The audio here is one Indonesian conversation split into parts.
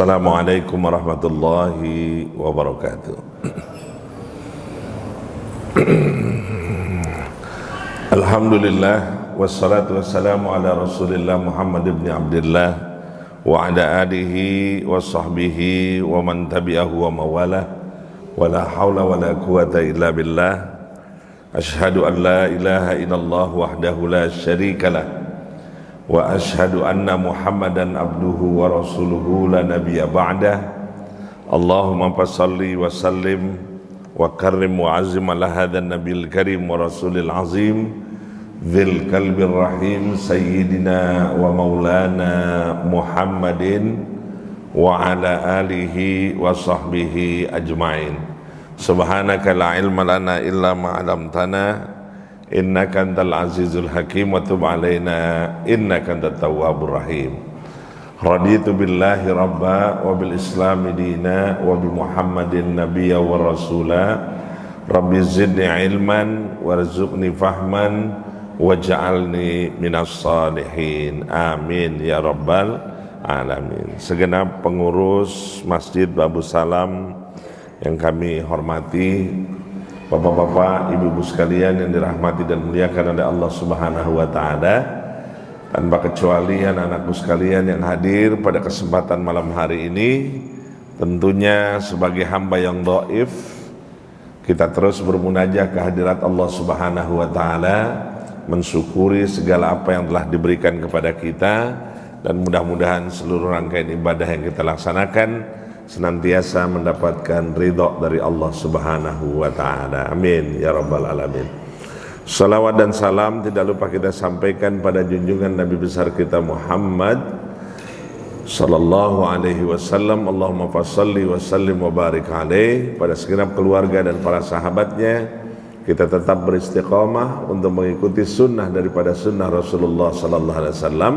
Assalamualaikum warahmatullahi wabarakatuh. Alhamdulillah wassalatu wassalamu ala Rasulillah Muhammad ibn Abdullah wa ala alihi wa sahbihi wa man tabi'ahu wa mawalah wa la hawla wa la quwata illa billah. Ashhadu an la ilaha illallah wahdahu la syarika lah wa ashhadu anna Muhammadan abduhu wa rasuluhu la nabiyya ba'dah. Allahumma salli wa sallim wa karrim wa azim ala hadzal nabiyil karim wa rasulil azim dzil qalbir rahim sayyidina wa maulana Muhammadin wa ala alihi wa sahbihi ajma'in. Subhanaka la ilma lana illa ma 'allamtana innaka antal azizul hakim wa tub alaina innaka antat tawwabur rahim. Raditu billahi rabba wa bil islami dina wa bi Muhammadin nabiyya wa rasula. Rabbi zidni ilman warzuqni fahman waj'alni minas salihin. Amin ya rabbal alamin. Segenap pengurus Masjid Babu Salam yang kami hormati, Bapak-bapak, ibu-ibu sekalian yang dirahmati dan muliakan oleh Allah Subhanahu wa taala, tanpa kecuali anak-anakku sekalian yang hadir pada kesempatan malam hari ini, tentunya sebagai hamba yang dhaif, kita terus bermunajat ke hadirat Allah Subhanahu wa taala, mensyukuri segala apa yang telah diberikan kepada kita, dan mudah-mudahan seluruh rangkaian ibadah yang kita laksanakan senantiasa mendapatkan ridha dari Allah Subhanahu wa taala. Amin ya rabbal alamin. Salawat dan salam tidak lupa kita sampaikan pada junjungan Nabi besar kita Muhammad sallallahu alaihi wasallam. Allahumma fashalli wa sallim wa barik alaihi, pada segenap keluarga dan para sahabatnya. Kita tetap beristiqamah untuk mengikuti sunnah daripada sunnah Rasulullah sallallahu alaihi wasallam.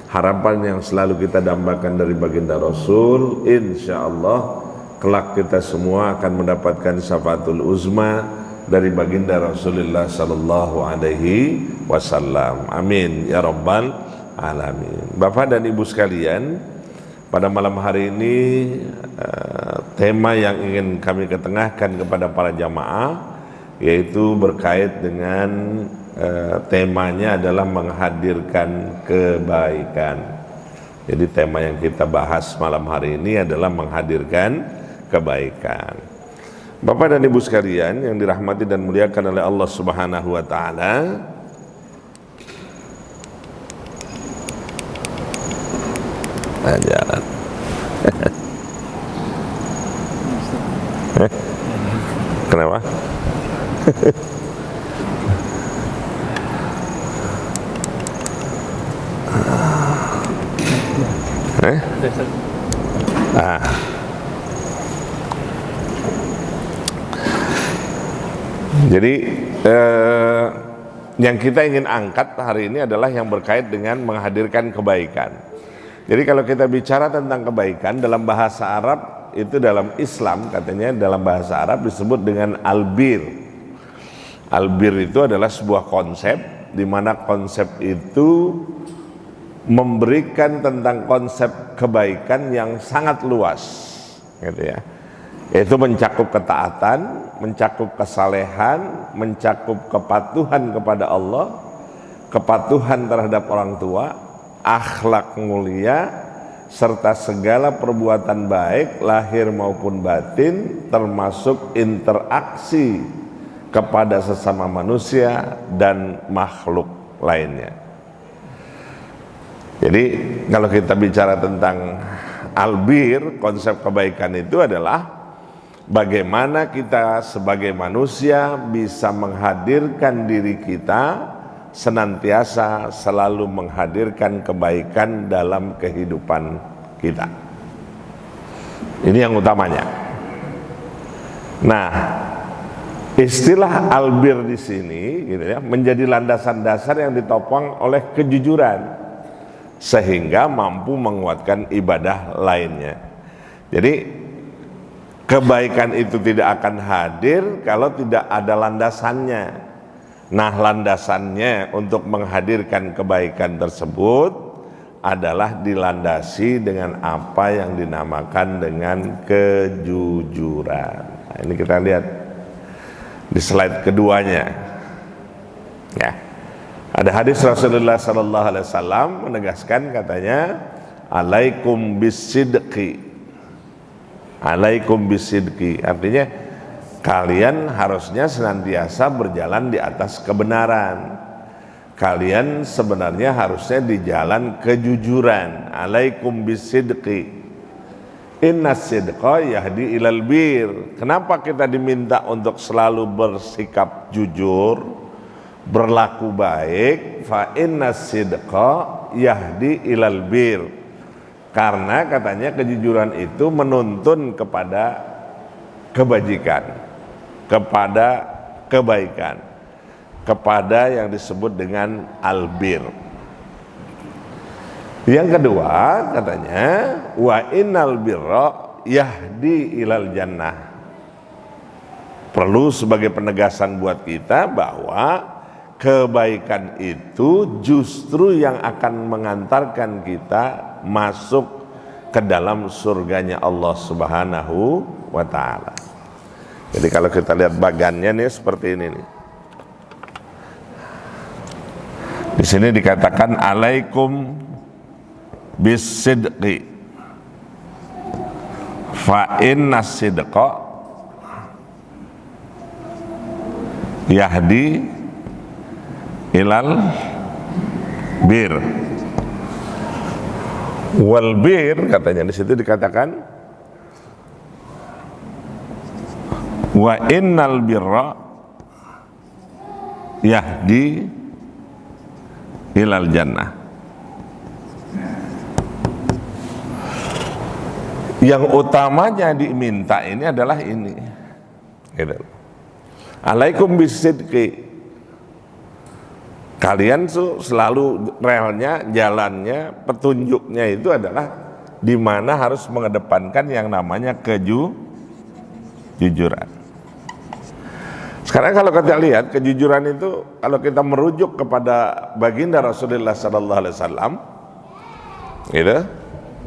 Harapan yang selalu kita dambakan dari baginda Rasul, insyaallah kelak kita semua akan mendapatkan syafaatul uzma dari baginda Rasulullah sallallahu alaihi wasallam. Amin ya rabbal alamin. Bapak dan Ibu sekalian, pada malam hari ini tema yang ingin kami ketengahkan kepada para jamaah yaitu berkait dengan temanya adalah menghadirkan kebaikan. Jadi tema yang kita bahas malam hari ini adalah menghadirkan kebaikan. Bapak dan Ibu sekalian yang dirahmati dan muliakan oleh Allah Subhanahu wa taala, jalan. Kenapa? Jadi yang kita ingin angkat hari ini adalah yang berkait dengan menghadirkan kebaikan. Jadi kalau kita bicara tentang kebaikan dalam bahasa Arab, itu dalam Islam katanya dalam bahasa Arab disebut dengan albir. Albir itu adalah sebuah konsep di mana konsep itu memberikan tentang konsep kebaikan yang sangat luas, gitu ya. Yaitu mencakup ketaatan, mencakup kesalehan, mencakup kepatuhan kepada Allah, kepatuhan terhadap orang tua, akhlak mulia, serta segala perbuatan baik lahir maupun batin, termasuk interaksi kepada sesama manusia dan makhluk lainnya. Jadi kalau kita bicara tentang albir, konsep kebaikan itu adalah bagaimana kita sebagai manusia bisa menghadirkan diri kita senantiasa selalu menghadirkan kebaikan dalam kehidupan kita. Ini yang utamanya. Nah, istilah albir di sini gitu ya, menjadi landasan dasar yang ditopang oleh kejujuran sehingga mampu menguatkan ibadah lainnya. Jadi kebaikan itu tidak akan hadir kalau tidak ada landasannya. Nah, landasannya untuk menghadirkan kebaikan tersebut adalah dilandasi dengan apa yang dinamakan dengan kejujuran. Nah, ini kita lihat di slide keduanya. Ya. Ada hadis Rasulullah sallallahu alaihi wasallam menegaskan, katanya, alaikum bisidqi. Alaikum bisidqi. Artinya kalian harusnya senantiasa berjalan di atas kebenaran. Kalian sebenarnya harusnya di jalan kejujuran. Alaikum bisidqi. Inna sidqa yahdi ilal bir. Kenapa kita diminta untuk selalu bersikap jujur, berlaku baik? Fa inna sidqa yahdi ilal bir. Karena katanya kejujuran itu menuntun kepada kebajikan, kepada kebaikan, kepada yang disebut dengan albir. Yang kedua katanya, wa innal birra yahdi ilal jannah. Perlu sebagai penegasan buat kita bahwa kebaikan itu justru yang akan mengantarkan kita masuk ke dalam surganya Allah Subhanahu wa ta'ala. Jadi kalau kita lihat bagannya nih seperti ini nih. Di sini dikatakan alaikum bisidqi fa inna sidqa yahdi ilal bir. Wal bir katanya di situ dikatakan wa innal birra yahdi ilal jannah. Yang utamanya diminta ini adalah ini, gitu. Alaikum bisidqi. Kalian selalu relnya, jalannya, petunjuknya itu adalah di mana harus mengedepankan yang namanya kejujuran. Sekarang kalau kita lihat kejujuran itu, kalau kita merujuk kepada baginda Rasulullah sallallahu alaihi wasallam, gitu.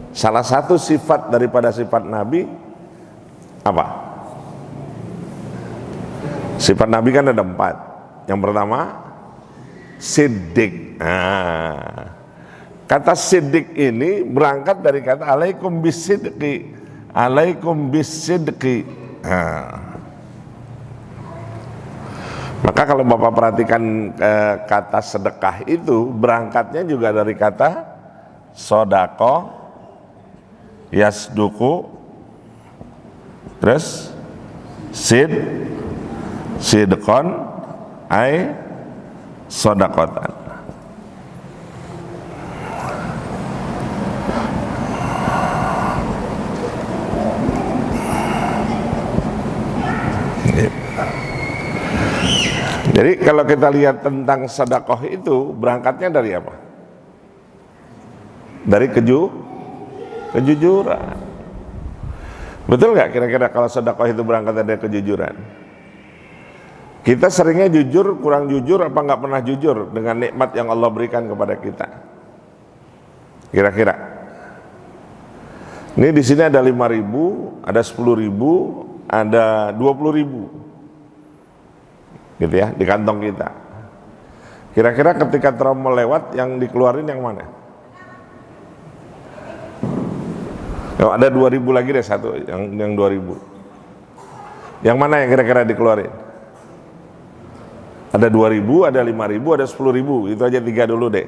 Salah satu sifat daripada sifat Nabi apa? Sifat Nabi kan ada 4. Yang pertama siddiq. Nah, kata siddiq ini berangkat dari kata alaikum bisidqi. Alaikum bisidqi. Nah, maka kalau Bapak perhatikan kata sedekah itu berangkatnya juga dari kata sodako, yasduku, terus sidqon, ay sodakotan. Jadi kalau kita lihat tentang sedekah itu berangkatnya dari apa? Dari kejujuran. Betul nggak kira-kira kalau sedekah itu berangkat dari kejujuran? Kita seringnya jujur, kurang jujur, apa nggak pernah jujur dengan nikmat yang Allah berikan kepada kita? Kira-kira. Ini di sini ada 5.000, ada 10.000, ada 20.000. Gitu ya, di kantong kita. Kira-kira ketika trauma lewat yang dikeluarin yang mana? Oh, ada 2.000 lagi deh satu, yang 2.000. Yang mana yang kira-kira dikeluarin? Ada 2.000, ada 5.000, ada 10.000. Itu aja 3 dulu deh.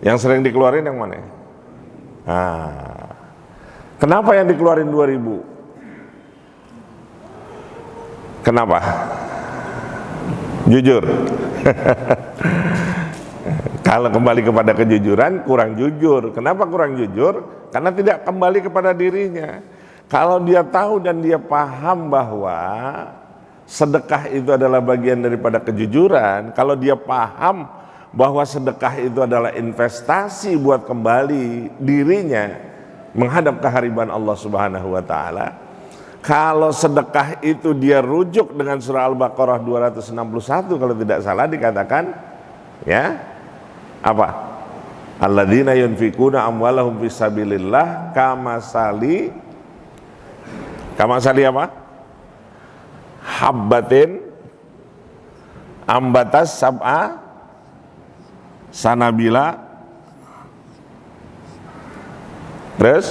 Yang sering dikeluarin yang mana? Nah, kenapa yang dikeluarin 2.000? Kenapa? Jujur. Kalau kembali kepada kejujuran, kurang jujur. Kenapa kurang jujur? Karena tidak kembali kepada dirinya. Kalau dia tahu dan dia paham bahwa sedekah itu adalah bagian daripada kejujuran, kalau dia paham bahwa sedekah itu adalah investasi buat kembali dirinya menghadap kehadiran Allah Subhanahu wa taala. Kalau sedekah itu dia rujuk dengan surah Al-Baqarah 261 kalau tidak salah dikatakan, ya, apa? Alladzina yunfikuna amwalahum fisabilillah kamasali apa? Habbatin ambatas sab'a sanabila, terus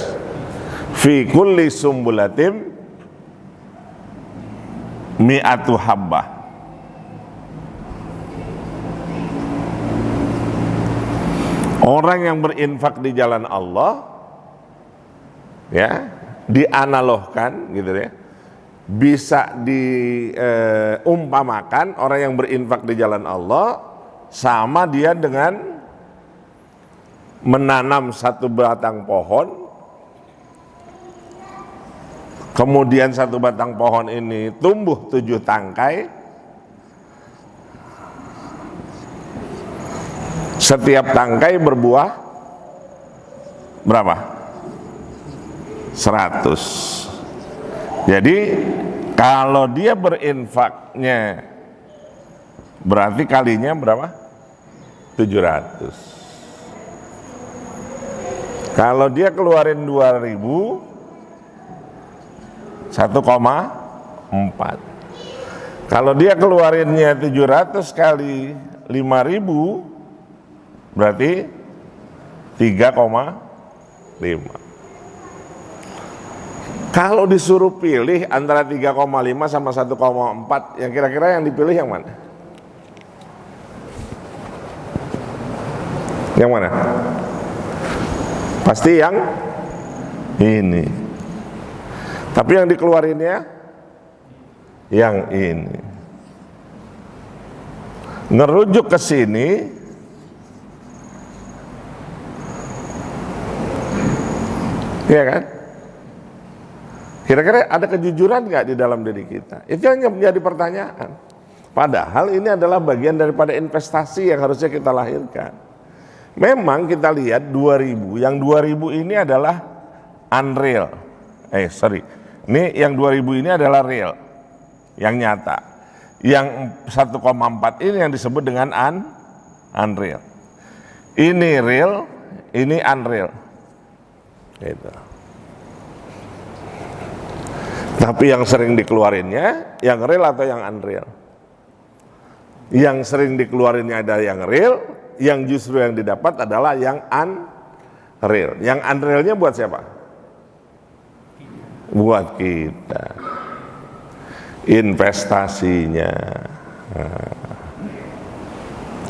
fi kulli sumbulatim mi'atu habbah. Orang yang berinfak di jalan Allah, ya, dianalogkan gitu ya, bisa diumpamakan orang yang berinfak di jalan Allah sama dia dengan menanam satu batang pohon, kemudian satu batang pohon ini tumbuh 7 tangkai. Setiap tangkai berbuah berapa? 100. Jadi kalau dia berinfaknya berarti kalinya berapa? 700. Kalau dia keluarin 2000, 1,4. Kalau dia keluarinnya 700 kali 5.000 berarti 3,5. Kalau disuruh pilih antara 3,5 sama 1,4, yang kira-kira yang dipilih yang mana? Yang mana? Pasti yang ini. Tapi yang dikeluarinnya yang ini. Ngerujuk ke sini, iya kan? Kira-kira ada kejujuran nggak di dalam diri kita? Itu yang menjadi pertanyaan. Padahal ini adalah bagian daripada investasi yang harusnya kita lahirkan. Memang kita lihat 2000, yang 2000 ini adalah unreal. Ini yang 2000 ini adalah real, yang nyata. Yang 1,4 ini yang disebut dengan unreal. Ini real, ini unreal. Gitu. Tapi yang sering dikeluarinnya yang real atau yang unreal? Yang sering dikeluarinnya ada yang real, yang justru yang didapat adalah yang unreal. Yang unrealnya buat siapa? Buat kita. Investasinya.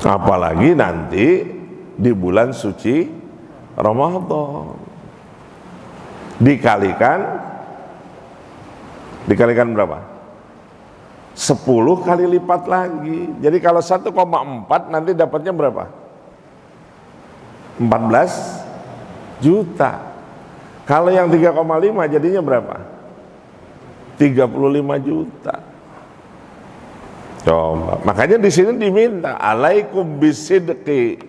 Apalagi nanti di bulan suci Ramadan. Dikalikan berapa? 10 kali lipat lagi. Jadi kalau 1,4 nanti dapatnya berapa? 14 juta. Kalau yang 3,5 jadinya berapa? 35 juta. Coba. Makanya di sini diminta alaikum bisidqi.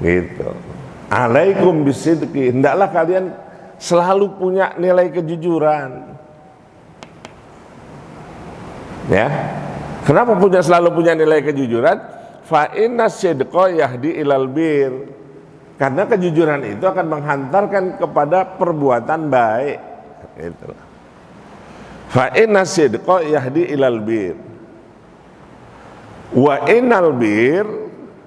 Gitu. Alaikum bisidqi. Hendaklah kalian selalu punya nilai kejujuran. Ya. Kenapa selalu punya nilai kejujuran? Fa inna sidqa yahdi ilal bir. Karena kejujuran itu akan menghantarkan kepada perbuatan baik. Gitu. Fa inna sidqa yahdi ilal bir. Wa innal bir,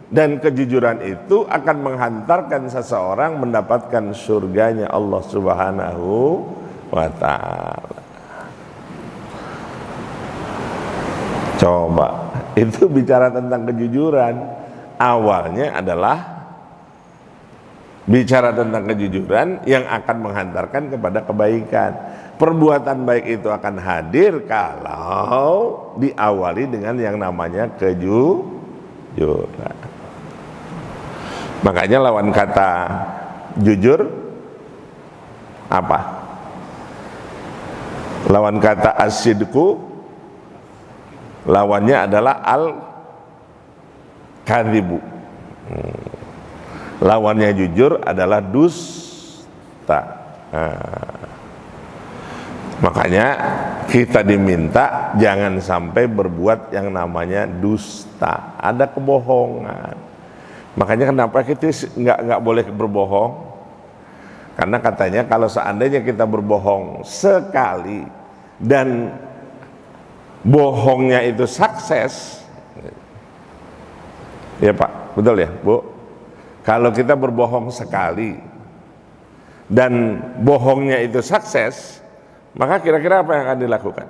dan kejujuran itu akan menghantarkan seseorang mendapatkan surganya Allah Subhanahu wa ta'ala. Coba, itu bicara tentang kejujuran. Awalnya adalah bicara tentang kejujuran yang akan menghantarkan kepada kebaikan. Perbuatan baik itu akan hadir kalau diawali dengan yang namanya kejujuran. Makanya lawan kata jujur apa? Lawan kata asidku, lawannya adalah al-kadhibu. Lawannya jujur adalah dusta. Makanya kita diminta jangan sampai berbuat yang namanya dusta. Ada kebohongan. Makanya kenapa kita nggak boleh berbohong? Karena katanya kalau seandainya kita berbohong sekali dan bohongnya itu sukses, ya Pak, betul ya Bu? Kalau kita berbohong sekali dan bohongnya itu sukses, maka kira-kira apa yang akan dilakukan?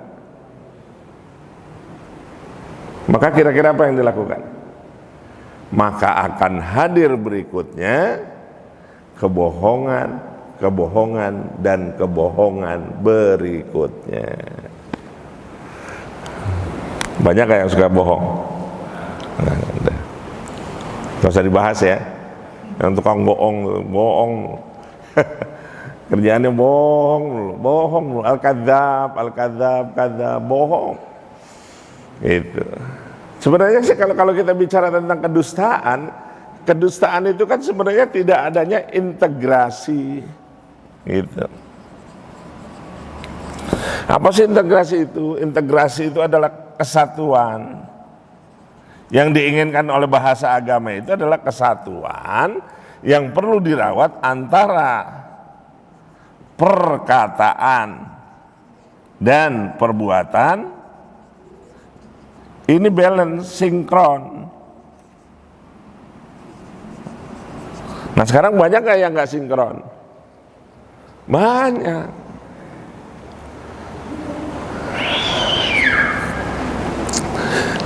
Maka kira-kira apa yang dilakukan? Maka akan hadir berikutnya kebohongan, kebohongan, dan kebohongan berikutnya. Banyak yang suka bohong. Gak usah dibahas ya. Yang tukang bohong kerjaannya bohong, al-kadzab, bohong. Itu. Sebenarnya sih kalau kita bicara tentang kedustaan itu kan sebenarnya tidak adanya integrasi. Gitu. Apa sih integrasi itu? Integrasi itu adalah kesatuan. Yang diinginkan oleh bahasa agama itu adalah kesatuan yang perlu dirawat antara perkataan dan perbuatan. Ini balance, sinkron. Nah sekarang banyak gak yang gak sinkron? Banyak.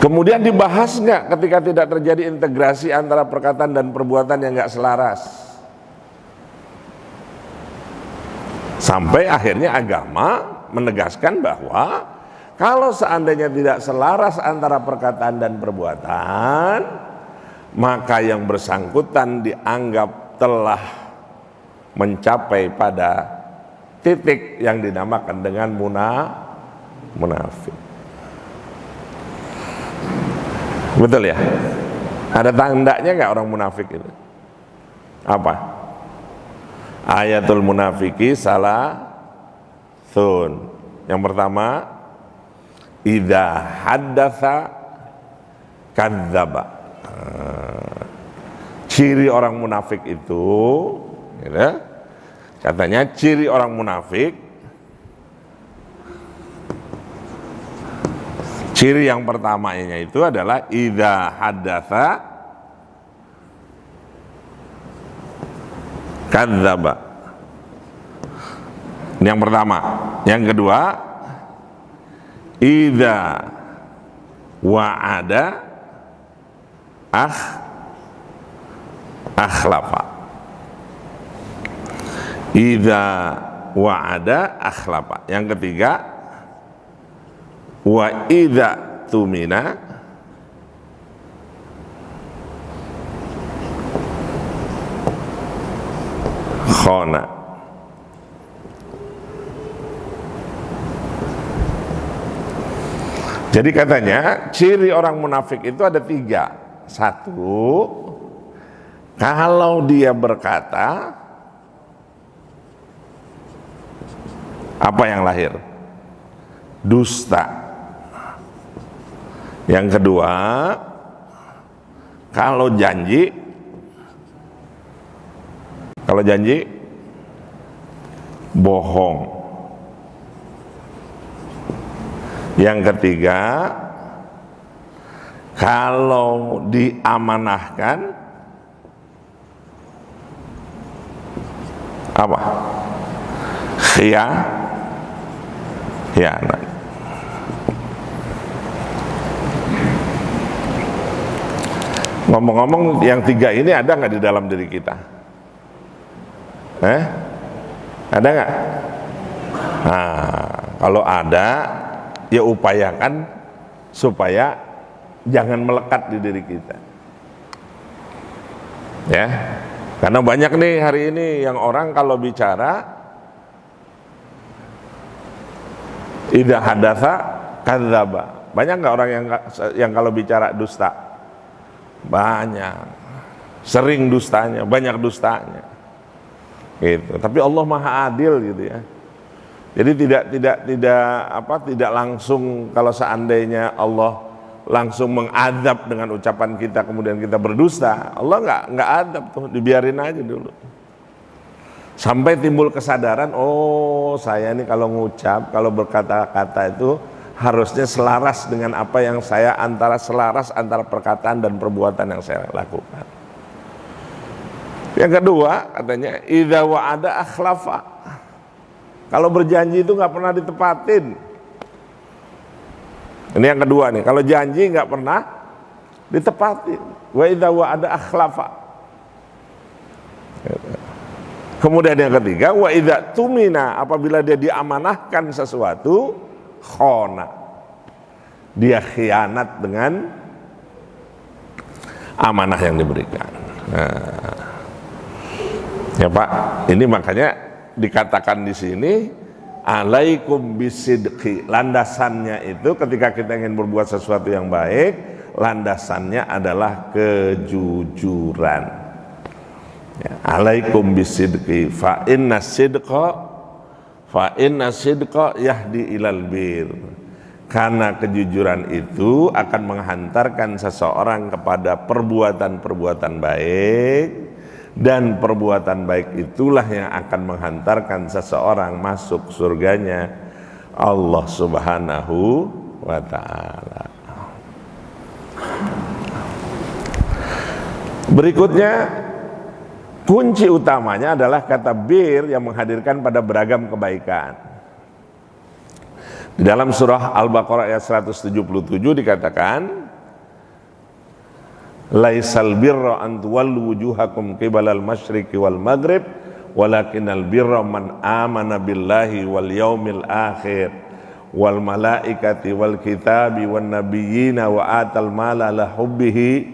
Kemudian dibahas nggak ketika tidak terjadi integrasi antara perkataan dan perbuatan yang nggak selaras? Sampai akhirnya agama menegaskan bahwa kalau seandainya tidak selaras antara perkataan dan perbuatan, maka yang bersangkutan dianggap telah mencapai pada titik yang dinamakan dengan munafik. Betul ya? Ada tandanya nggak orang munafik itu? Apa? Ayatul munafiki salasun. Yang pertama, idza haddatsa kadzdzaba. Ciri orang munafik itu, gitu, katanya ciri orang munafik, ciri yang pertamanya itu adalah idza haddatsa kadzdzaba. Ini yang pertama. Yang kedua, idza wa'ada akhlafa. Idza wa'ada akhlafa. Yang ketiga, wa idza tumina khona. Jadi katanya ciri orang munafik itu ada 3. 1, kalau dia berkata, apa yang lahir? Dusta. Yang kedua, kalau janji bohong. Yang ketiga, kalau diamanahkan apa? Khianat. Ngomong-ngomong, yang 3 ini ada nggak di dalam diri kita? Ada nggak? Nah, kalau ada, ya upayakan supaya jangan melekat di diri kita. Ya, karena banyak nih hari ini yang orang kalau bicara idza hadatsa kadzdzaba. Banyak nggak orang yang kalau bicara dusta? Banyak, sering dustanya, banyak dustanya. Gitu. Tapi Allah Maha Adil gitu ya. Jadi tidak langsung kalau seandainya Allah langsung mengadab dengan ucapan kita kemudian kita berdusta. Allah nggak adab tuh, dibiarin aja dulu. Sampai timbul kesadaran, oh saya ini kalau ngucap, kalau berkata-kata itu harusnya selaras dengan apa yang saya selaras antara perkataan dan perbuatan yang saya lakukan. Yang kedua katanya idza wa'ada akhlafa. Kalau berjanji itu nggak pernah ditepatin. Ini yang kedua nih, kalau janji nggak pernah ditepatin. Wa idza wa'ada akhlafa. Kemudian yang ketiga, wa idza tumina, apabila dia diamanahkan sesuatu, khona, dia khianat dengan amanah yang diberikan. Nah, ya Pak, ini makanya dikatakan di sini alaikum bisidqi. Landasannya itu ketika kita ingin berbuat sesuatu yang baik, landasannya adalah kejujuran. Ya, alaikum bisidqi fa inna sidqa yahdi ilal bir. Karena kejujuran itu akan menghantarkan seseorang kepada perbuatan-perbuatan baik, dan perbuatan baik itulah yang akan menghantarkan seseorang masuk surganya Allah Subhanahu wa ta'ala. Berikutnya, kunci utamanya adalah kata bir yang menghadirkan pada beragam kebaikan. Di dalam surah Al-Baqarah ayat 177 dikatakan, laisal birra an tuwallu wujuhakum qibalal masyriqi wal maghrib walakinnal birra man amana billahi wal yaumil akhir wal malaikati wal kitabi wan nabiyyina wa atal mala la hubbihi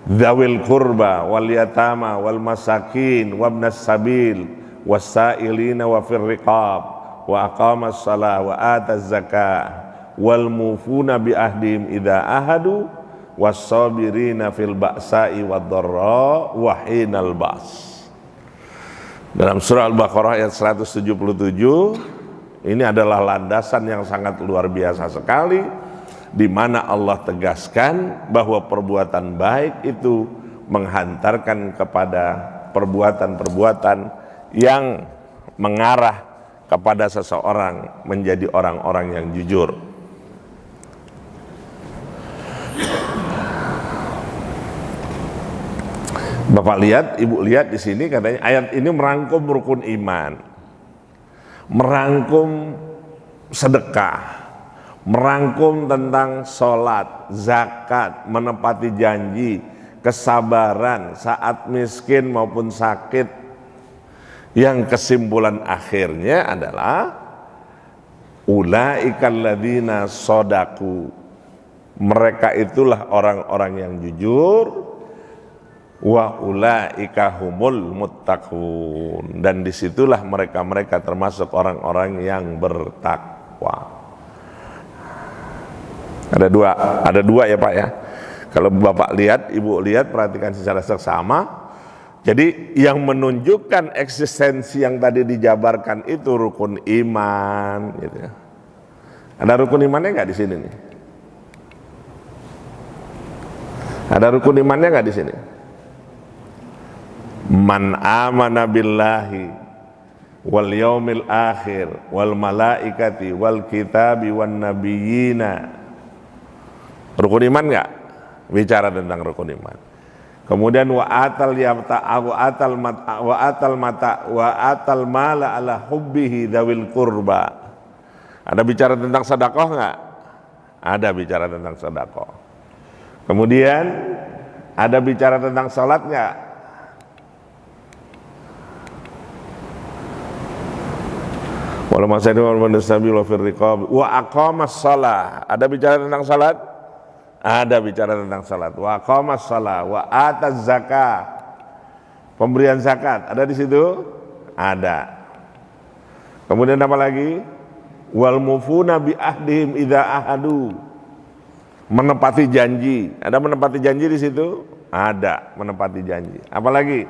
dzawil qurba wal yatama wal masakin wabnas sabil wasailina wa fir riqab wa aqamas shalah wa ataz zakah wal mufuna bi ahdihim idza ahadu was-sabirina fil ba'sa'i wad-dharra wa hinal ba's. Dalam surah Al-Baqarah ayat 177 ini adalah landasan yang sangat luar biasa sekali, di mana Allah tegaskan bahwa perbuatan baik itu menghantarkan kepada perbuatan-perbuatan yang mengarah kepada seseorang menjadi orang-orang yang jujur. Bapak lihat, Ibu lihat di sini katanya ayat ini merangkum rukun iman, merangkum sedekah, merangkum tentang sholat, zakat, menepati janji, kesabaran saat miskin maupun sakit. Yang kesimpulan akhirnya adalah ulaikal ladzina shadaku, mereka itulah orang-orang yang jujur, wa ulaika humul muttaqun, dan disitulah mereka termasuk orang-orang yang bertakwa. Ada dua ya Pak ya. Kalau Bapak lihat, Ibu lihat, perhatikan secara seksama. Jadi yang menunjukkan eksistensi yang tadi dijabarkan itu rukun iman, gitu ya. Ada rukun imannya nggak di sini nih? Ada rukun imannya nggak di sini? Man amana billahi wal yaumil akhir wal malaikati wal kitabi wan nabiyina. Rukun iman nggak? Bicara tentang rukun iman. Kemudian wa atal mala ala hubbihi dzawil qurba. Ada bicara tentang sedekah nggak? Ada bicara tentang sedekah. Kemudian ada bicara tentang salat nggak? Wal masakin wal nasabil wa fir riqab wa aqamas shalah. Ada bicara tentang salat? Ada bicara tentang salat. Wa aqamas shalah wa ataz zakah. Pemberian zakat ada di situ? Ada. Kemudian apa lagi? Wal mufuna bi ahdihim idza ahadu. Menepati janji. Ada menepati janji di situ? Ada menepati janji. Apa lagi?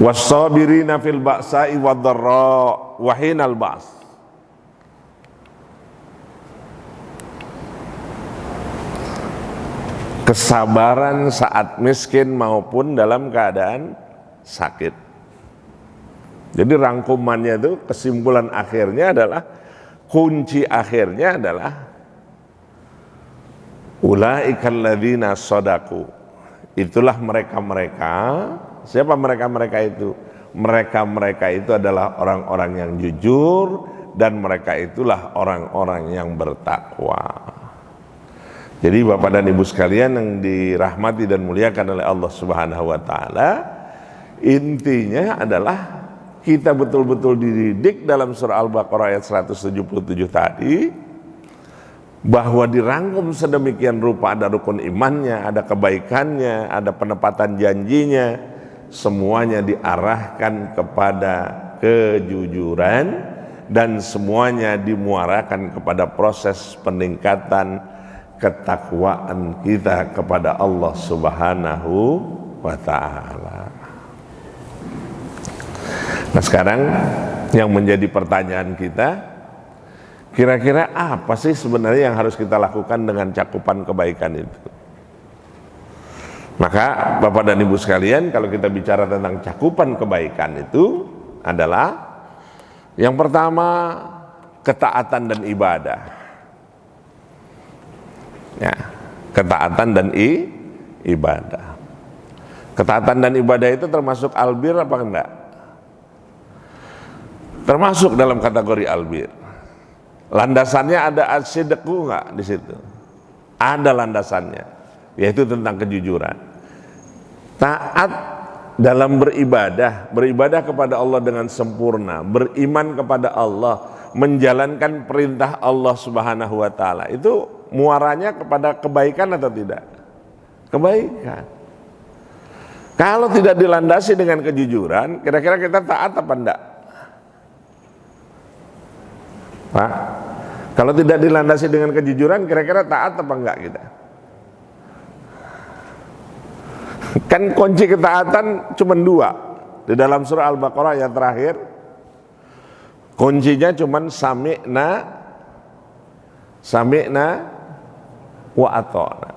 Was-sabirina fil ba'sa'i wad-dharra wa hinal ba's. kesabaran saat miskin maupun dalam keadaan sakit. Jadi rangkumannya itu, kesimpulan akhirnya adalah, kunci akhirnya adalah ulaikal ladzina shadaku. Itulah mereka-mereka. Siapa mereka-mereka itu? Mereka-mereka itu adalah orang-orang yang jujur, dan mereka itulah orang-orang yang bertakwa. Jadi Bapak dan Ibu sekalian yang dirahmati dan muliakan oleh Allah Subhanahu wa taala, intinya adalah kita betul-betul dididik dalam surah Al-Baqarah ayat 177 tadi, bahwa dirangkum sedemikian rupa, ada rukun imannya, ada kebaikannya, ada penepatan janjinya, semuanya diarahkan kepada kejujuran, dan semuanya dimuarakan kepada proses peningkatan ketakwaan kita kepada Allah Subhanahu wa ta'ala. Nah sekarang yang menjadi pertanyaan kita, kira-kira apa sih sebenarnya yang harus kita lakukan dengan cakupan kebaikan itu? Maka Bapak dan Ibu sekalian, kalau kita bicara tentang cakupan kebaikan itu adalah yang pertama, ketaatan dan ibadah. Ya, ketaatan dan ibadah. Ketaatan dan ibadah itu termasuk albir apa enggak? Termasuk dalam kategori albir. Landasannya ada as-sidqu enggak di situ? Ada landasannya, yaitu tentang kejujuran. Taat dalam beribadah kepada Allah dengan sempurna, beriman kepada Allah, menjalankan perintah Allah Subhanahu wa taala. Itu muaranya kepada kebaikan atau tidak? Kebaikan. Kalau tidak dilandasi dengan kejujuran, kira-kira kita taat apa enggak? Pak, kalau tidak dilandasi dengan kejujuran, kira-kira taat apa enggak kita? Kan kunci ketaatan cuma dua. Di dalam surah Al-Baqarah yang terakhir, kuncinya cuma sami'na wa ata'na.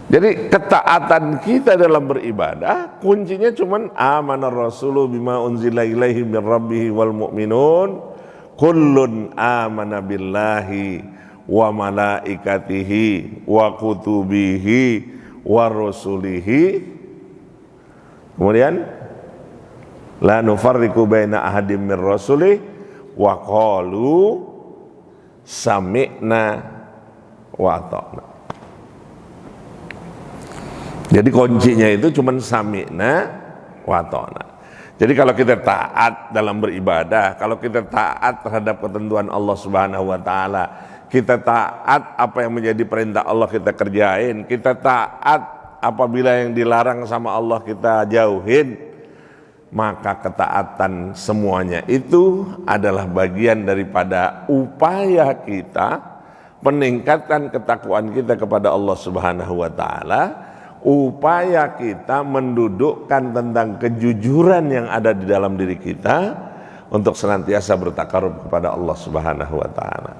Jadi ketaatan kita dalam beribadah kuncinya cuma amanar rasulu bima unzila ilaihi min rabbihi wal mu'minun kullun amana billahi wa malaikatihi wa kutubihi wa rusulihi. Kemudian la nufarriqu baina ahadim min rasulih wa qalu sami'na wa ata'na. Jadi kuncinya itu cuma sami'na wa ata'na. Jadi kalau kita taat dalam beribadah, kalau kita taat terhadap ketentuan Allah Subhanahu wa taala, kita taat apa yang menjadi perintah Allah kita kerjain, kita taat apabila yang dilarang sama Allah kita jauhin, maka ketaatan semuanya itu adalah bagian daripada upaya kita meningkatkan ketakwaan kita kepada Allah Subhanahu wa taala, upaya kita mendudukkan tentang kejujuran yang ada di dalam diri kita untuk senantiasa bertakarub kepada Allah Subhanahu wa taala.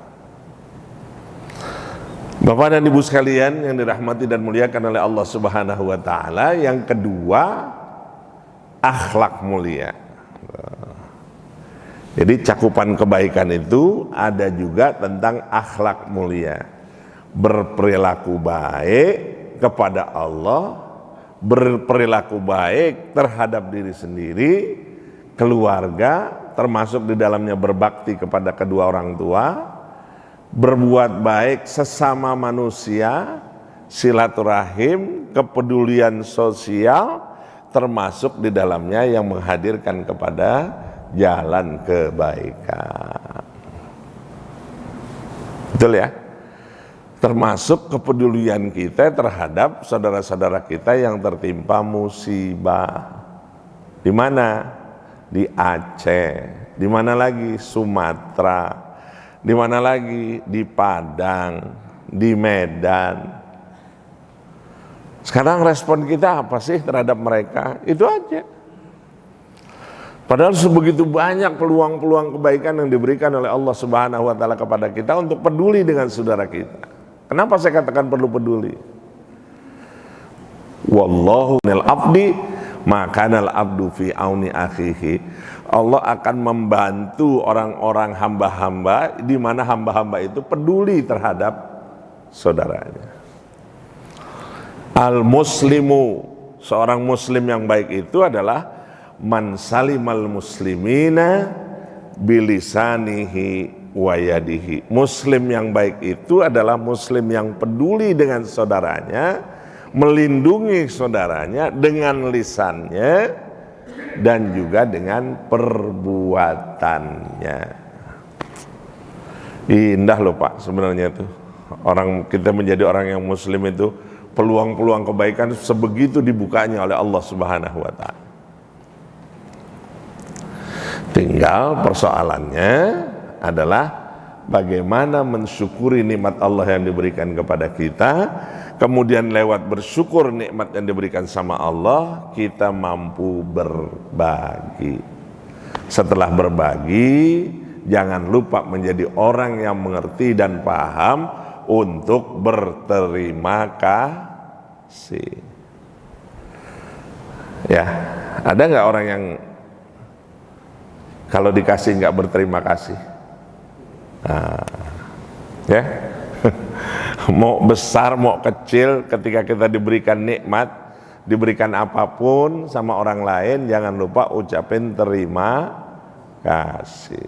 Bapak dan Ibu sekalian yang dirahmati dan muliakan oleh Allah Subhanahu wa taala, yang kedua, akhlak mulia. Jadi cakupan kebaikan itu ada juga tentang akhlak mulia. Berperilaku baik kepada Allah, berperilaku baik terhadap diri sendiri, keluarga, termasuk di dalamnya berbakti kepada kedua orang tua, berbuat baik sesama manusia, silaturahim, kepedulian sosial, termasuk di dalamnya yang menghadirkan kepada jalan kebaikan. Betul ya? Termasuk kepedulian kita terhadap saudara-saudara kita yang tertimpa musibah. Di mana? Di Aceh. Di mana lagi? Sumatera. Di mana lagi? Di Padang, di Medan. Sekarang respon kita apa sih terhadap mereka? Itu aja. Padahal sebegitu banyak peluang-peluang kebaikan yang diberikan oleh Allah Subhanahu wa taala kepada kita untuk peduli dengan saudara kita. Kenapa saya katakan perlu peduli? Wallahu nil abdi makanal abdu fi auni akhihi. Allah akan membantu orang-orang hamba-hamba di mana hamba-hamba itu peduli terhadap saudaranya. Al-muslimu, seorang muslim yang baik itu adalah man salimal muslimina bilisanihi wa yadihi. Muslim yang baik itu adalah muslim yang peduli dengan saudaranya, melindungi saudaranya dengan lisannya dan juga dengan perbuatannya. Indah loh Pak sebenarnya itu. Orang kita menjadi orang yang muslim itu peluang-peluang kebaikan sebegitu dibukanya oleh Allah Subhanahu wa taala. Tinggal persoalannya adalah bagaimana mensyukuri nikmat Allah yang diberikan kepada kita. Kemudian lewat bersyukur nikmat yang diberikan sama Allah, kita mampu berbagi. Setelah berbagi, jangan lupa menjadi orang yang mengerti dan paham untuk berterima kasih. Ya, ada nggak orang yang kalau dikasih nggak berterima kasih? Nah, ya. Mau besar mau kecil, ketika kita diberikan nikmat, diberikan apapun sama orang lain, jangan lupa ucapin terima kasih.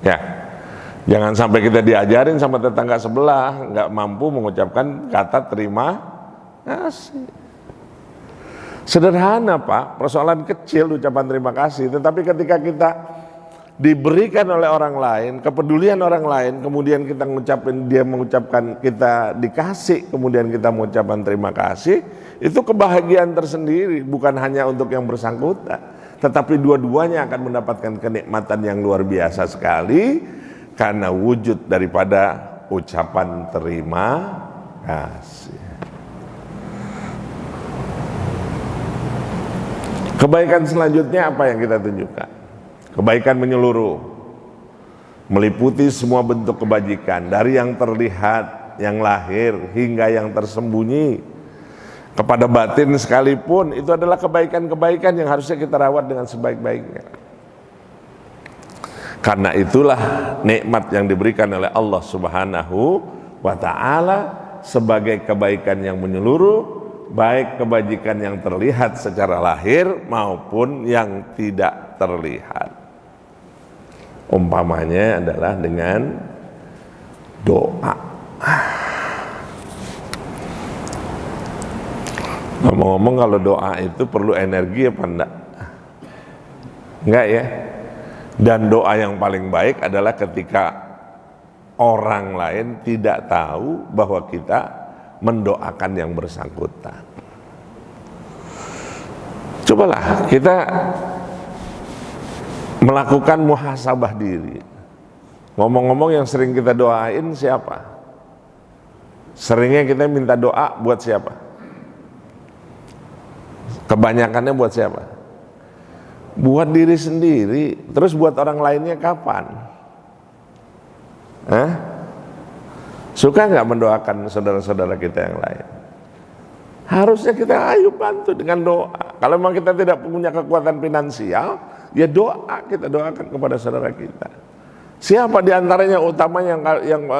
Ya, jangan sampai kita diajarin sama tetangga sebelah nggak mampu mengucapkan kata terima kasih. Sederhana Pak, persoalan kecil ucapan terima kasih, tetapi ketika kita diberikan oleh orang lain, kepedulian orang lain, kemudian kita mengucapkan, dia mengucapkan, kita dikasih, kemudian kita mengucapkan terima kasih, itu kebahagiaan tersendiri, bukan hanya untuk yang bersangkutan, tetapi dua-duanya akan mendapatkan kenikmatan yang luar biasa sekali karena wujud daripada ucapan terima kasih. Kebaikan selanjutnya apa yang kita tunjukkan? Kebaikan menyeluruh, meliputi semua bentuk kebajikan, dari yang terlihat, yang lahir, hingga yang tersembunyi. Kepada batin sekalipun, itu adalah kebaikan-kebaikan yang harusnya kita rawat dengan sebaik-baiknya. Karena itulah nikmat yang diberikan oleh Allah Subhanahu wa ta'ala sebagai kebaikan yang menyeluruh, baik kebajikan yang terlihat secara lahir maupun yang tidak terlihat. Umpamanya adalah dengan doa. Ngomong-ngomong, kalau doa itu perlu energi apa enggak? Enggak ya? Dan doa yang paling baik adalah ketika orang lain tidak tahu bahwa kita mendoakan yang bersangkutan. Cobalah kita melakukan muhasabah diri. Ngomong-ngomong, yang sering kita doain siapa? Seringnya kita minta doa buat siapa? Kebanyakannya buat siapa? Buat diri sendiri. Terus buat orang lainnya kapan? Suka nggak mendoakan saudara-saudara kita yang lain? Harusnya kita ayo bantu dengan doa. Kalau memang kita tidak punya kekuatan finansial, ya doa, kita doakan kepada saudara kita. Siapa diantaranya utama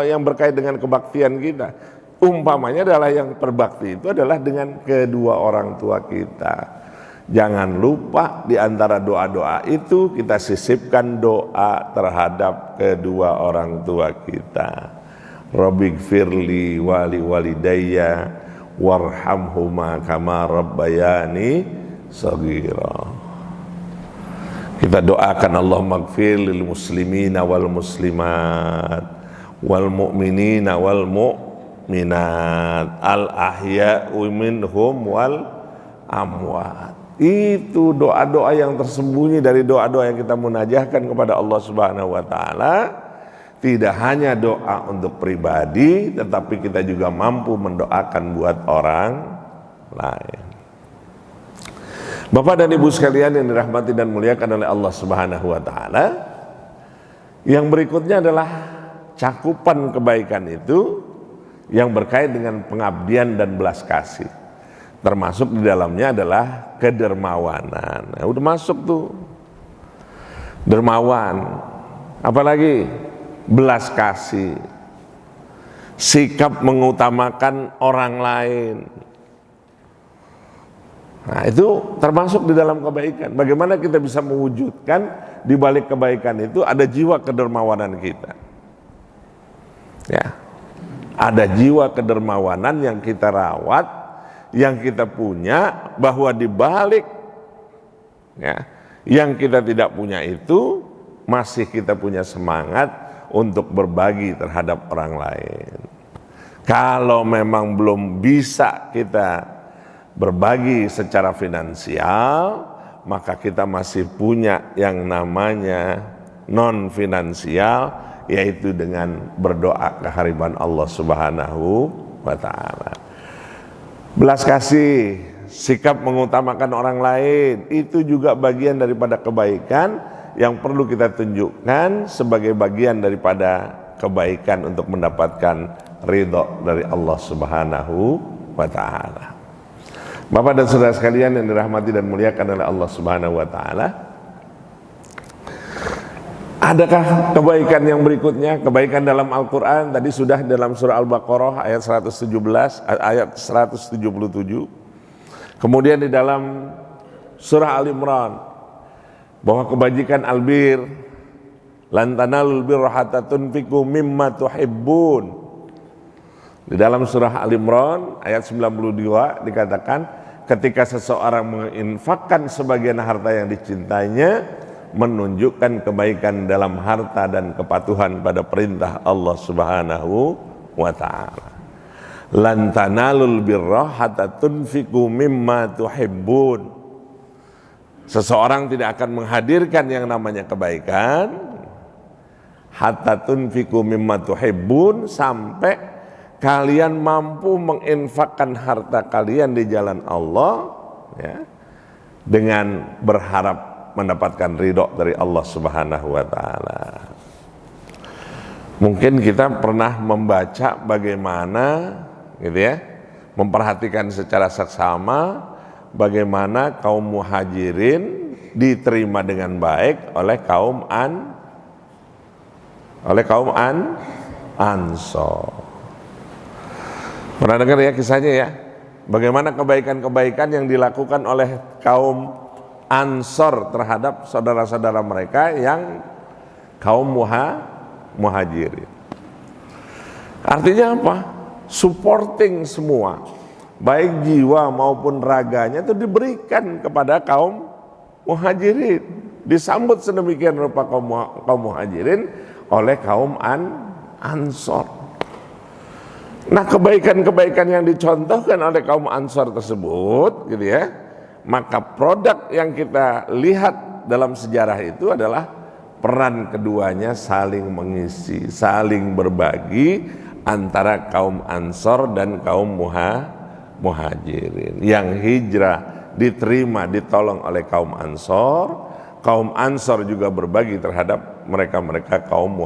yang berkait dengan kebaktian kita? Umpamanya adalah yang berbakti itu adalah dengan kedua orang tua kita. Jangan lupa di antara doa-doa itu kita sisipkan doa terhadap kedua orang tua kita. Rabbighfirli wali walidayya warhamhuma kama rabbayani shaghira. Kita doakan Allahumma ighfir lil muslimina wal muslimat wal mu'minina wal mu'minat al ahya'u minhum wal amwat. Itu doa-doa yang tersembunyi dari doa-doa yang kita munajahkan kepada Allah Subhanahu wa taala. Tidak hanya doa untuk pribadi, tetapi kita juga mampu mendoakan buat orang lain. Bapak dan Ibu sekalian yang dirahmati dan muliakan oleh Allah Subhanahu wa taala, yang berikutnya adalah cakupan kebaikan itu yang berkait dengan pengabdian dan belas kasih. Termasuk di dalamnya adalah kedermawanan. Nah, udah masuk tuh. Dermawan. Apalagi belas kasih. Sikap mengutamakan orang lain. Nah, itu termasuk di dalam kebaikan. Bagaimana kita bisa mewujudkan di balik kebaikan itu ada jiwa kedermawanan kita. Ya. Ada jiwa kedermawanan yang kita rawat, yang kita punya, bahwa di balik ya, yang kita tidak punya itu masih kita punya semangat untuk berbagi terhadap orang lain. Kalau memang belum bisa kita berbagi secara finansial, maka kita masih punya yang namanya non finansial, yaitu dengan berdoa kehadiran Allah Subhanahu wa taala. Belas kasih, sikap mengutamakan orang lain, itu juga bagian daripada kebaikan yang perlu kita tunjukkan sebagai bagian daripada kebaikan untuk mendapatkan ridho dari Allah Subhanahu wa taala. Bapak dan saudara sekalian yang dirahmati dan muliakan oleh Allah Subhanahu wa taala, adakah kebaikan yang berikutnya? Kebaikan dalam Al-Quran tadi sudah dalam surah Al-Baqarah ayat 117, ayat 177. Kemudian di dalam surah Al-Imran bahwa kebajikan albir, lan tanalul birra hatta tunfiqu mimma tuhibbun. Di dalam surah Al-Imran ayat 92 dikatakan ketika seseorang menginfakkan sebagian harta yang dicintainya, menunjukkan kebaikan dalam harta dan kepatuhan pada perintah Allah Subhanahu wa taala. Lan tanalul birra hatta tunfiqu mimma tuhibbun. Seseorang tidak akan menghadirkan yang namanya kebaikan hatta tunfiqu mimma tuhibbun, sampai kalian mampu menginfakkan harta kalian di jalan Allah ya, dengan berharap mendapatkan ridho dari Allah Subhanahu wa taala. Mungkin kita pernah membaca bagaimana gitu ya, memperhatikan secara seksama bagaimana kaum muhajirin diterima dengan baik oleh kaum Ansor. Pernah dengar ya kisahnya ya, bagaimana kebaikan-kebaikan yang dilakukan oleh kaum Ansor terhadap saudara-saudara mereka yang kaum muhajirin. Artinya apa? Supporting semua, baik jiwa maupun raganya itu diberikan kepada kaum muhajirin, disambut sedemikian rupa kaum muhajirin oleh kaum Ansor. Nah, kebaikan-kebaikan yang dicontohkan oleh kaum Ansor tersebut gitu ya, maka produk yang kita lihat dalam sejarah itu adalah peran keduanya saling mengisi, saling berbagi antara kaum Ansor dan kaum muhajirin. Yang hijrah diterima, ditolong oleh kaum Ansor juga berbagi terhadap mereka kaum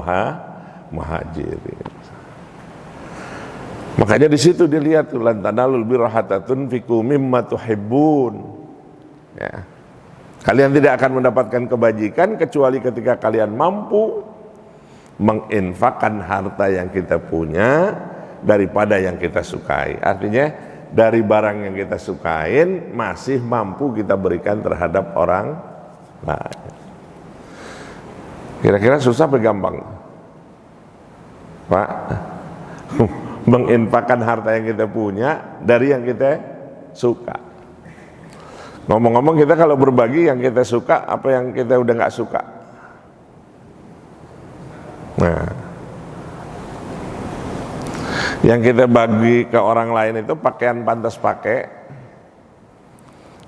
muhajirin. Makanya di situ dilihat lan tanalul birra hatta tunfiqu mimma tuhibbun. Ya. Kalian tidak akan mendapatkan kebajikan kecuali ketika kalian mampu menginfakkan harta yang kita punya daripada yang kita sukai. Artinya dari barang yang kita sukain masih mampu kita berikan terhadap orang lain. Kira-kira susah apa gampang, Pak? Menginfakkan harta yang kita punya dari yang kita suka. Ngomong-ngomong, kita kalau berbagi yang kita suka, apa yang kita udah nggak suka? Nah, yang kita bagi ke orang lain itu pakaian pantas pakai.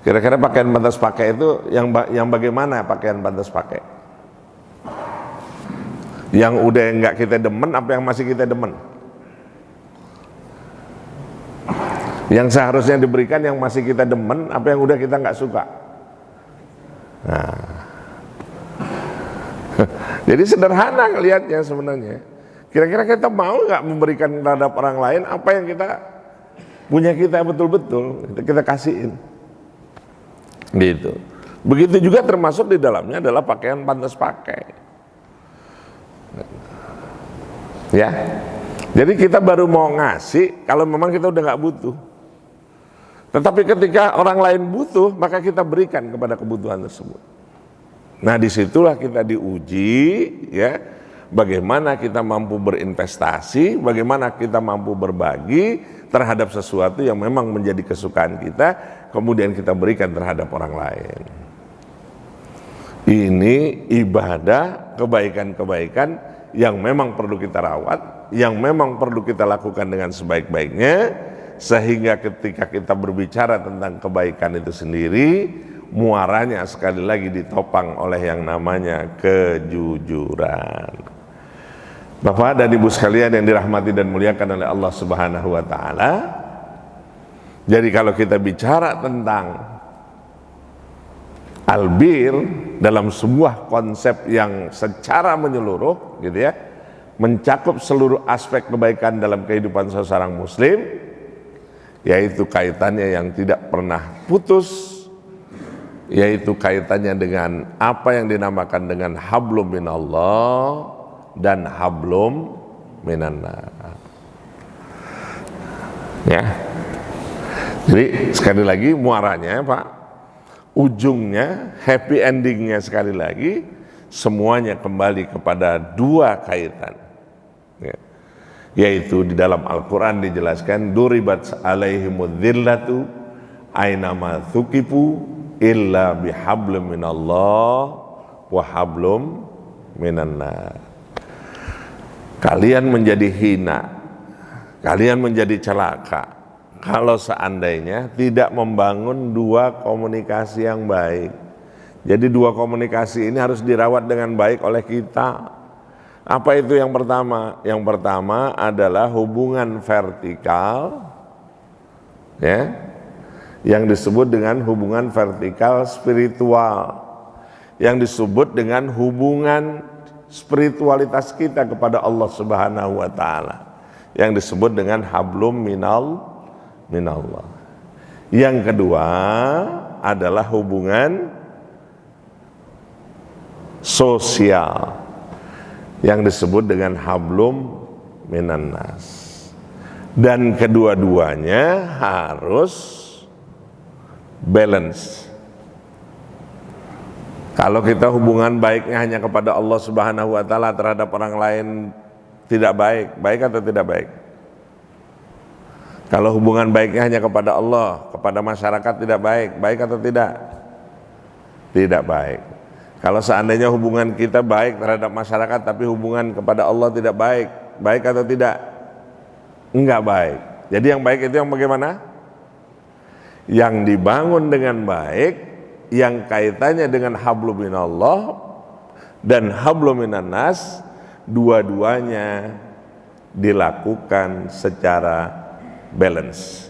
Kira-kira pakaian pantas pakai itu yang bagaimana pakaian pantas pakai? Yang udah nggak kita demen, apa yang masih kita demen? Yang seharusnya diberikan yang masih kita demen, apa yang udah kita nggak suka? Nah, jadi sederhana ngelihatnya sebenarnya. Kira-kira kita mau nggak memberikan terhadap orang lain apa yang kita punya kita betul-betul, kita kasihin. Gitu. Begitu juga termasuk di dalamnya adalah pakaian pantas pakai. Ya. Jadi kita baru mau ngasih kalau memang kita udah nggak butuh. Tetapi ketika orang lain butuh, maka kita berikan kepada kebutuhan tersebut. Nah, disitulah kita diuji, ya, bagaimana kita mampu berinvestasi, bagaimana kita mampu berbagi terhadap sesuatu yang memang menjadi kesukaan kita, kemudian kita berikan terhadap orang lain. Ini ibadah, kebaikan-kebaikan yang memang perlu kita rawat, yang memang perlu kita lakukan dengan sebaik-baiknya, sehingga ketika kita berbicara tentang kebaikan itu sendiri, muaranya sekali lagi ditopang oleh yang namanya kejujuran. Bapak dan Ibu sekalian yang dirahmati dan muliakan oleh Allah Subhanahu wa taala. Jadi kalau kita bicara tentang albir dalam sebuah konsep yang secara menyeluruh gitu ya, mencakup seluruh aspek kebaikan dalam kehidupan seorang muslim, yaitu kaitannya yang tidak pernah putus, yaitu kaitannya dengan apa yang dinamakan dengan hablum minallah dan hablum minannas. Ya. Jadi sekali lagi muaranya Pak, ujungnya, happy endingnya sekali lagi, semuanya kembali kepada dua kaitan. Ya. Yaitu di dalam Al-Quran dijelaskan, duribat alaihimud dhillatu aynama thuqifu illa bihablum minallah wa hablum minannas. Kalian menjadi hina, kalian menjadi celaka kalau seandainya tidak membangun dua komunikasi yang baik. Jadi dua komunikasi ini harus dirawat dengan baik oleh kita. Apa itu yang pertama? Yang pertama adalah hubungan vertikal, ya, yang disebut dengan hubungan vertikal spiritual, yang disebut dengan hubungan spiritualitas kita kepada Allah Subhanahu wa taala, yang disebut dengan hablum minallah. Yang kedua adalah hubungan sosial, yang disebut dengan hablum minannas. Dan kedua-duanya harus balance. Kalau kita hubungan baiknya hanya kepada Allah Subhanahu wa taala, terhadap orang lain tidak baik, baik atau tidak baik? Kalau hubungan baiknya hanya kepada Allah, kepada masyarakat tidak baik, baik atau tidak? Tidak baik. Kalau seandainya hubungan kita baik terhadap masyarakat tapi hubungan kepada Allah tidak baik, baik atau tidak? Enggak baik. Jadi yang baik itu yang bagaimana? Yang dibangun dengan baik, yang kaitannya dengan hablum minallah dan hablum minannas, dua-duanya dilakukan secara balance,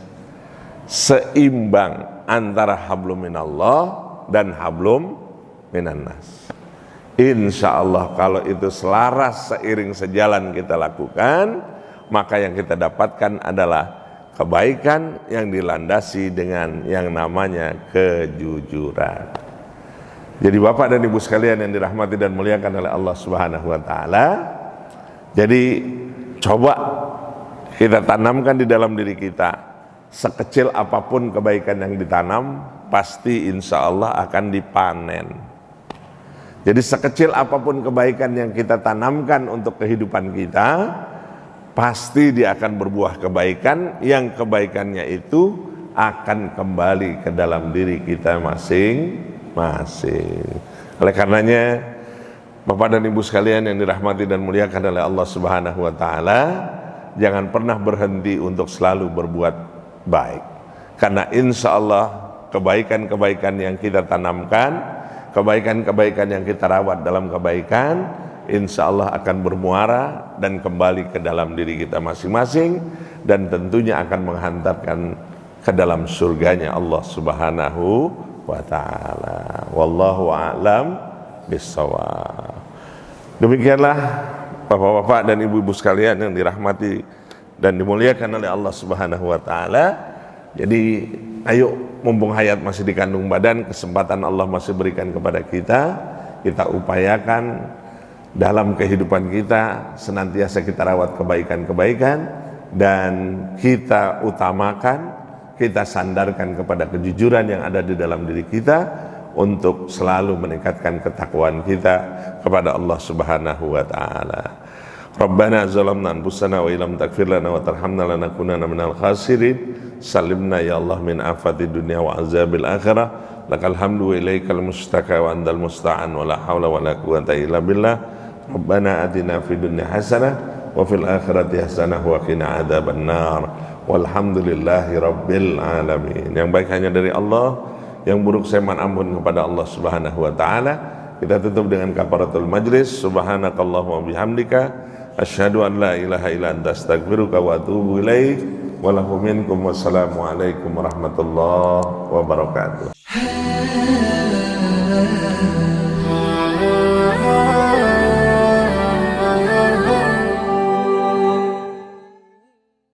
seimbang antara hablum minallah dan hablum minannas. Insya Allah kalau itu selaras, seiring sejalan kita lakukan, maka yang kita dapatkan adalah kebaikan yang dilandasi dengan yang namanya kejujuran. Jadi Bapak dan Ibu sekalian yang dirahmati dan muliakan oleh Allah Subhanahu wa taala, jadi coba kita tanamkan di dalam diri kita, sekecil apapun kebaikan yang ditanam, pasti insya Allah akan dipanen. Jadi sekecil apapun kebaikan yang kita tanamkan untuk kehidupan kita, pasti dia akan berbuah kebaikan, yang kebaikannya itu akan kembali ke dalam diri kita masing-masing. Oleh karenanya, Bapak dan Ibu sekalian yang dirahmati dan muliakan oleh Allah Subhanahu wa taala, jangan pernah berhenti untuk selalu berbuat baik. Karena insya Allah kebaikan-kebaikan yang kita tanamkan, kebaikan-kebaikan yang kita rawat dalam kebaikan, insya Allah akan bermuara dan kembali ke dalam diri kita masing-masing, dan tentunya akan menghantarkan ke dalam surganya Allah Subhanahu wa ta'ala. Wallahu a'lam bishawab. Demikianlah Bapak-bapak dan ibu-ibu sekalian yang dirahmati dan dimuliakan oleh Allah Subhanahu wa taala. Jadi ayo, mumpung hayat masih dikandung badan, kesempatan Allah masih berikan kepada kita, kita upayakan dalam kehidupan kita senantiasa kita rawat kebaikan-kebaikan, dan kita utamakan, kita sandarkan kepada kejujuran yang ada di dalam diri kita untuk selalu meningkatkan ketakwaan kita kepada Allah Subhanahu wa taala. Rabbana zalamna anfusana wa illam taghfir lana wa tarhamna lanakunanna minal khasirin. Salimna ya Allah min afati dunya wa azabil akhirah. Lakal hamdu wa ilaikal mustaka wa andal musta'an wa la hawla wa la quwwata illa billah. Rabbana atina fid dunya hasanah wa fil akhirati hasanah wa qina adzabannar. Walhamdulillahi rabbil alamin. Yang baik hanya dari Allah, yang buruk saya mohon ampun kepada Allah Subhanahu wa taala. Kita tutup dengan kafaratul majlis. Subhanakallahumma bihamdika asyhadu an la ilaha illa anta astaghfiruka wa atubu ilaik. Wa lahum minkum wassalamu alaikum warahmatullahi wabarakatuh.